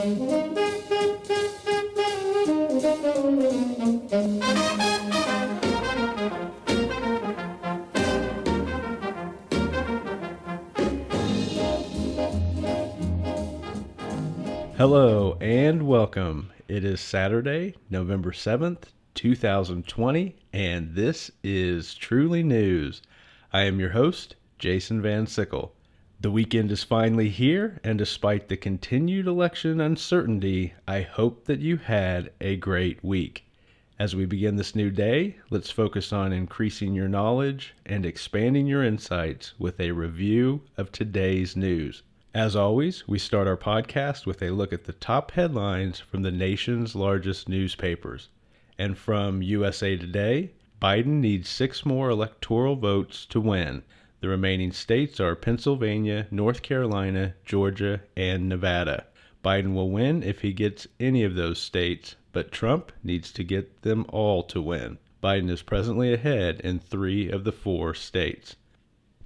Hello and welcome. It is Saturday, November 7th, 2020, and this is Truly News. I am your host, Jason Van Sickle. The weekend is finally here, and despite the continued election uncertainty, I hope that you had a great week. As we begin this new day, let's focus on increasing your knowledge and expanding your insights with a review of today's news. As always, we start our podcast with a look at the top headlines from the nation's largest newspapers. And from USA Today, Biden needs 6 more electoral votes to win. The remaining states are Pennsylvania, North Carolina, Georgia, and Nevada. Biden will win if he gets any of those states, but Trump needs to get them all to win. Biden is presently ahead in 3 of the 4 states.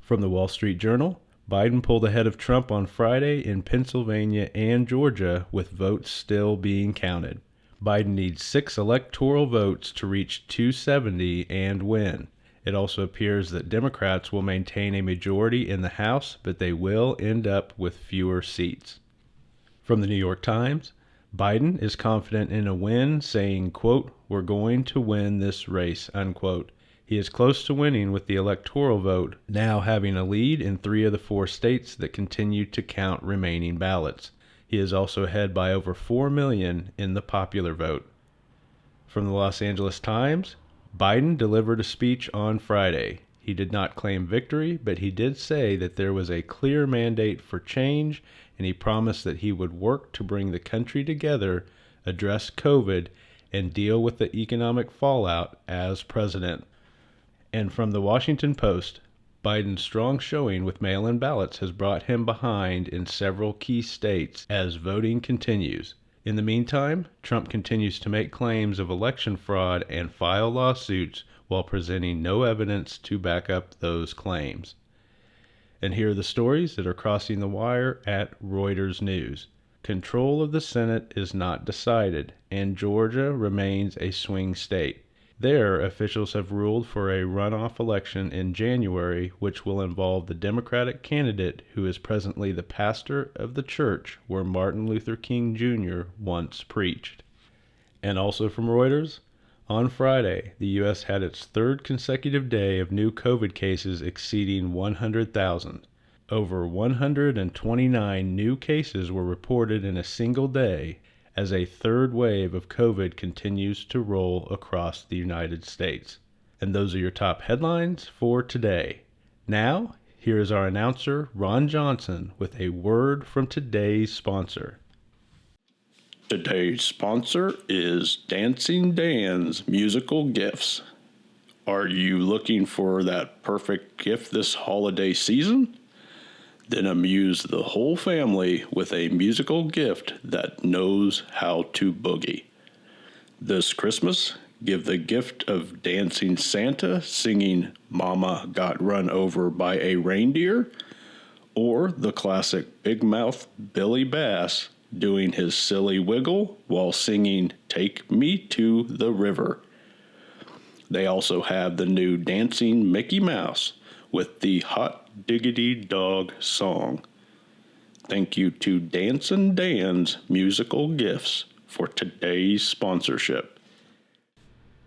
From the Wall Street Journal, Biden pulled ahead of Trump on Friday in Pennsylvania and Georgia, with votes still being counted. Biden needs 6 electoral votes to reach 270 and win. It also appears that Democrats will maintain a majority in the House, but they will end up with fewer seats. From the New York Times, Biden is confident in a win, saying, quote, "We're going to win this race," unquote. He is close to winning with the electoral vote, now having a lead in 3 of the 4 states that continue to count remaining ballots. He is also ahead by over 4 million in the popular vote. From the Los Angeles Times, Biden delivered a speech on Friday. He did not claim victory, but he did say that there was a clear mandate for change, and he promised that he would work to bring the country together, address COVID, and deal with the economic fallout as president. And from the Washington Post, Biden's strong showing with mail-in ballots has brought him behind in several key states as voting continues. In the meantime, Trump continues to make claims of election fraud and file lawsuits while presenting no evidence to back up those claims. And here are the stories that are crossing the wire at Reuters News. Control of the Senate is not decided, and Georgia remains a swing state. There, officials have ruled for a runoff election in January, which will involve the Democratic candidate who is presently the pastor of the church where Martin Luther King Jr. once preached. And also from Reuters, on Friday, the U.S. had its 3rd consecutive day of new COVID cases exceeding 100,000. Over 129 new cases were reported in a single day, as a 3rd wave of COVID continues to roll across the United States. And those are your top headlines for today. Now, here is our announcer, Ron Johnson, with a word from today's sponsor. Today's sponsor is Dancing Dan's Musical Gifts. Are you looking for that perfect gift this holiday season? Then amuse the whole family with a musical gift that knows how to boogie. This Christmas, give the gift of Dancing Santa singing Mama Got Run Over by a Reindeer, or the classic Big Mouth Billy Bass doing his silly wiggle while singing Take Me to the River. They also have the new Dancing Mickey Mouse with the Hot Diggity Dog song. Thank you to Dancin' Dan's Musical Gifts for today's sponsorship.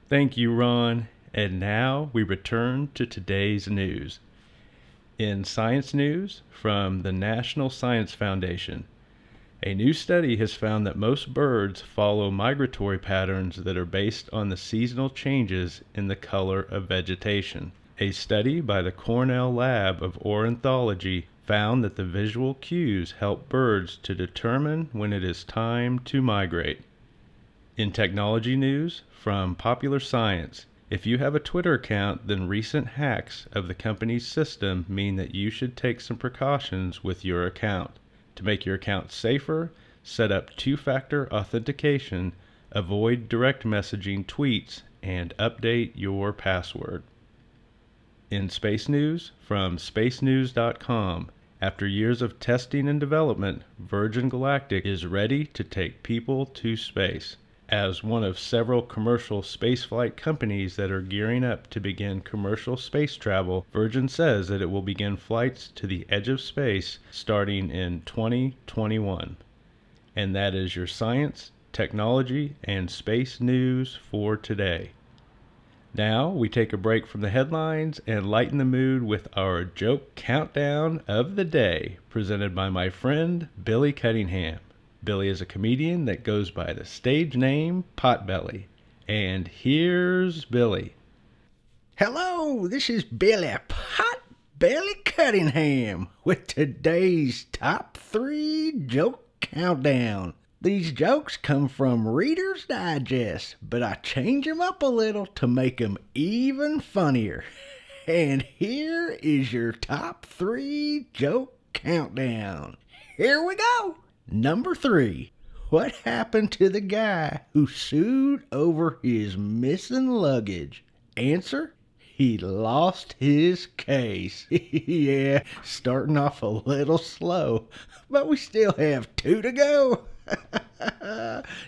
Thank you, Ron. And now we return to today's news. In science news from the National Science Foundation, a new study has found that most birds follow migratory patterns that are based on the seasonal changes in the color of vegetation. A study by the Cornell Lab of Ornithology found that the visual cues help birds to determine when it is time to migrate. In technology news from Popular Science, if you have a Twitter account, then recent hacks of the company's system mean that you should take some precautions with your account. To make your account safer, set up 2-factor authentication, avoid direct messaging tweets, and update your password. In space news from spacenews.com, After years of testing and development, Virgin Galactic is ready to take people to space. As one of several commercial spaceflight companies that are gearing up to begin commercial space travel, Virgin says that it will begin flights to the edge of space starting in 2021. And that is your science, technology, and space news for today. Now we take a break from the headlines and lighten the mood with our joke countdown of the day, presented by my friend Billy Cunningham. Billy is a comedian that goes by the stage name Potbelly. And here's Billy. Hello, this is Billy Potbelly Cunningham with today's top 3 joke countdown. These jokes come from Reader's Digest, but I change them up a little to make them even funnier. And here is your top 3 joke countdown. Here we go. Number 3. What happened to the guy who sued over his missing luggage? Answer: he lost his case. Yeah, starting off a little slow, but we still have 2 to go.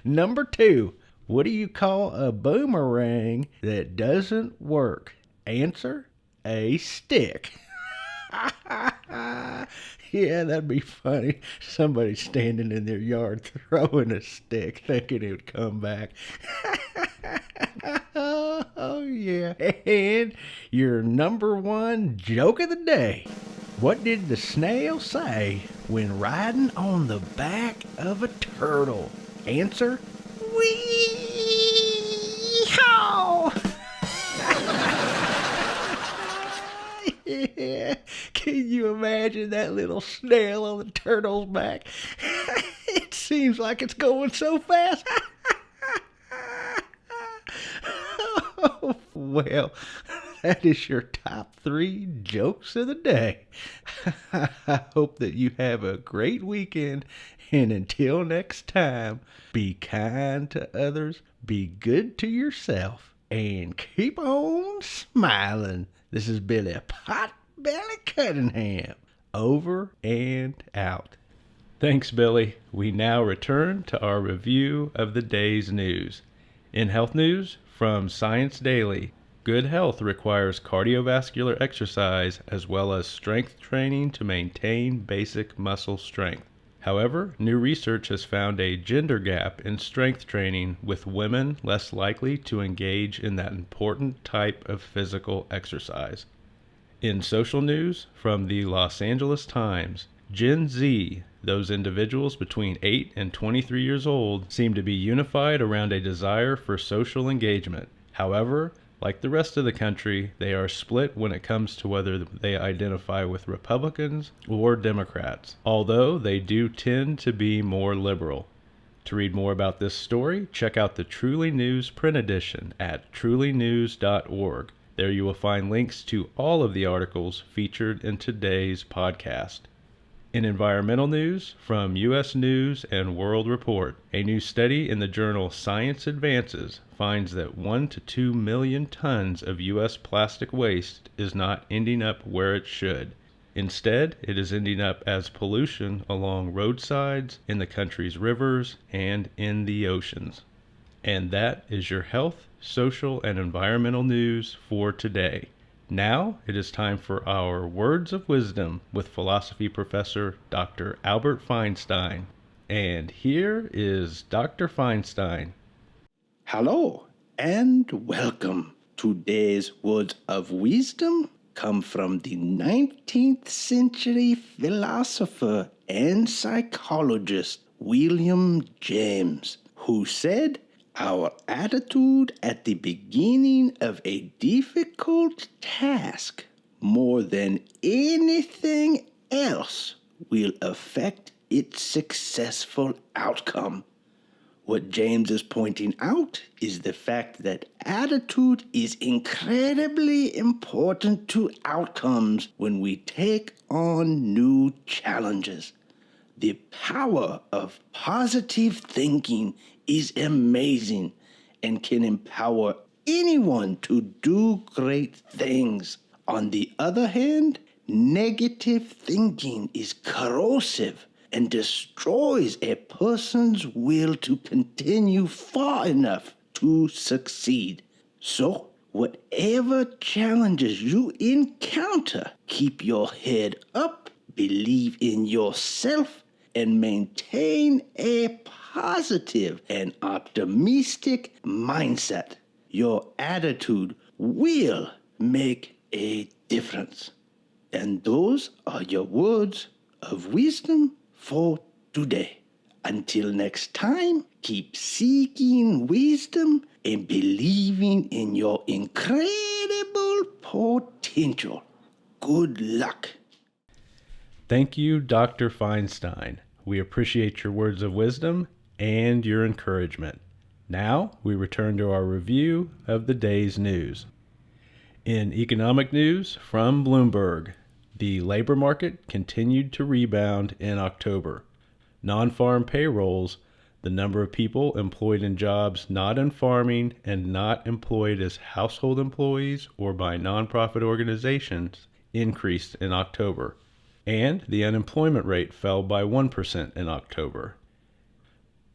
Number 2. What do you call a boomerang that doesn't work? Answer: a stick. Yeah, that'd be funny. Somebody standing in their yard throwing a stick thinking it would come back. Oh, yeah. And your number 1 joke of the day. What did the snail say when riding on the back of a turtle? Answer: wee-haw! Yeah. Can you imagine that little snail on the turtle's back? It seems like it's going so fast. Oh, well, that is your top 3 jokes of the day. I hope that you have a great weekend, and until next time, be kind to others, be good to yourself, and keep on smiling. This is Billy Potbelly Cunningham, over and out. Thanks, Billy. We now return to our review of the day's news. In health news from Science Daily, good health requires cardiovascular exercise as well as strength training to maintain basic muscle strength. However, new research has found a gender gap in strength training, with women less likely to engage in that important type of physical exercise. In social news from the Los Angeles Times, Gen Z, those individuals between 8 and 23 years old, seem to be unified around a desire for social engagement. However, like the rest of the country, they are split when it comes to whether they identify with Republicans or Democrats, although they do tend to be more liberal. To read more about this story, check out the Truly News print edition at trulynews.org. There you will find links to all of the articles featured in today's podcast. In environmental news from U.S. News and World Report, a new study in the journal Science Advances finds that 1 to 2 million tons of U.S. plastic waste is not ending up where it should. Instead, it is ending up as pollution along roadsides, in the country's rivers, and in the oceans. And that is your health, social, and environmental news for today. Now it is time for our Words of Wisdom with philosophy professor Dr. Albert Feinstein. And here is Dr. Feinstein. Hello and welcome. Today's words of wisdom come from the 19th century philosopher and psychologist William James, who said, "Our attitude at the beginning of a difficult task, more than anything else, will affect its successful outcome." What James is pointing out is the fact that attitude is incredibly important to outcomes when we take on new challenges. The power of positive thinking is amazing and can empower anyone to do great things. On the other hand, Negative thinking is corrosive and destroys a person's will to continue far enough to succeed. So, whatever challenges you encounter, keep your head up, believe in yourself, and maintain a positive and optimistic mindset. Your attitude will make a difference. And those are your words of wisdom for today. Until next time, keep seeking wisdom and believing in your incredible potential. Good luck. Thank you, Dr. Feinstein. We appreciate your words of wisdom and your encouragement. Now we return to our review of the day's news. In economic news from Bloomberg, the labor market continued to rebound in October. Non-farm payrolls, the number of people employed in jobs not in farming and not employed as household employees or by nonprofit organizations, increased in October. And the unemployment rate fell by 1% in October.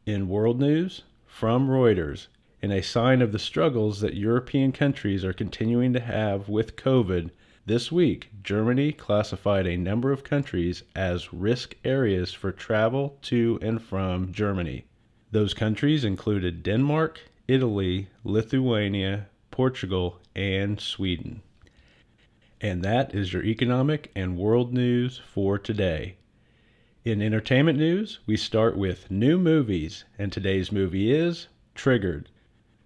In world news, from Reuters, in a sign of the struggles that European countries are continuing to have with COVID, this week, Germany classified a number of countries as risk areas for travel to and from Germany. Those countries included Denmark, Italy, Lithuania, Portugal, and Sweden. And that is your economic and world news for today. In entertainment news, we start with new movies, and today's movie is Triggered.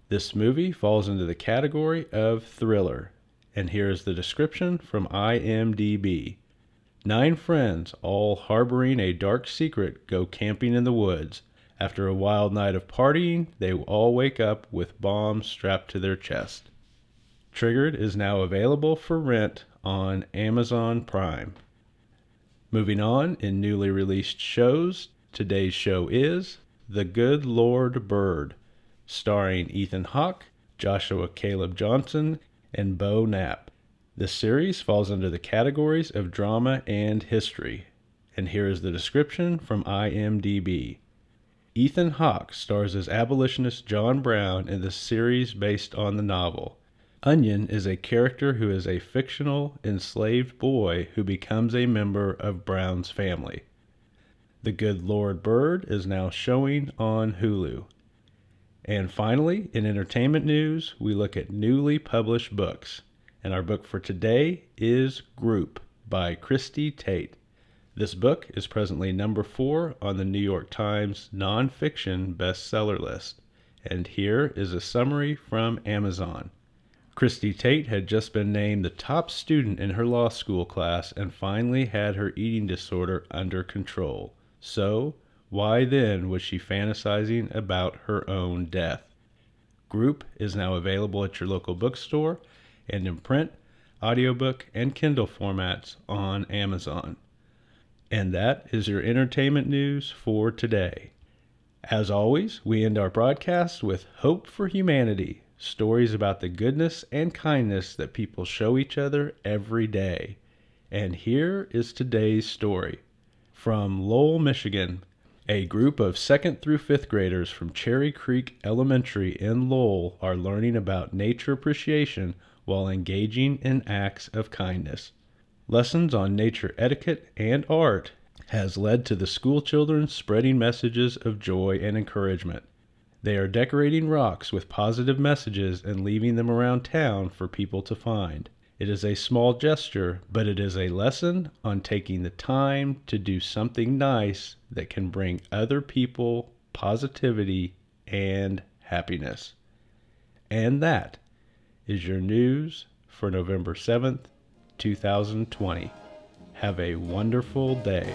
This movie falls into the category of thriller, and here is the description from IMDb. 9 friends, all harboring a dark secret, go camping in the woods. After a wild night of partying, they all wake up with bombs strapped to their chest. Triggered is now available for rent on Amazon Prime. Moving on in newly released shows, today's show is The Good Lord Bird, starring Ethan Hawke, Joshua Caleb Johnson, and Bo Knapp. This series falls under the categories of drama and history, and here is the description from IMDb. Ethan Hawke stars as abolitionist John Brown in the series based on the novel. Onion is a character who is a fictional, enslaved boy who becomes a member of Brown's family. The Good Lord Bird is now showing on Hulu. And finally, in entertainment news, we look at newly published books. And our book for today is Group by Christy Tate. This book is presently number 4 on the New York Times nonfiction bestseller list. And here is a summary from Amazon. Christy Tate had just been named the top student in her law school class and finally had her eating disorder under control. So, why then was she fantasizing about her own death? Group is now available at your local bookstore and in print, audiobook, and Kindle formats on Amazon. And that is your entertainment news for today. As always, we end our broadcast with Hope for Humanity, stories about the goodness and kindness that people show each other every day. And here is today's story. From Lowell, Michigan, a group of 2nd through 5th graders from Cherry Creek Elementary in Lowell are learning about nature appreciation while engaging in acts of kindness. Lessons on nature etiquette and art has led to the school children spreading messages of joy and encouragement. They are decorating rocks with positive messages and leaving them around town for people to find. It is a small gesture, but it is a lesson on taking the time to do something nice that can bring other people positivity and happiness. And that is your news for November 7th, 2020. Have a wonderful day.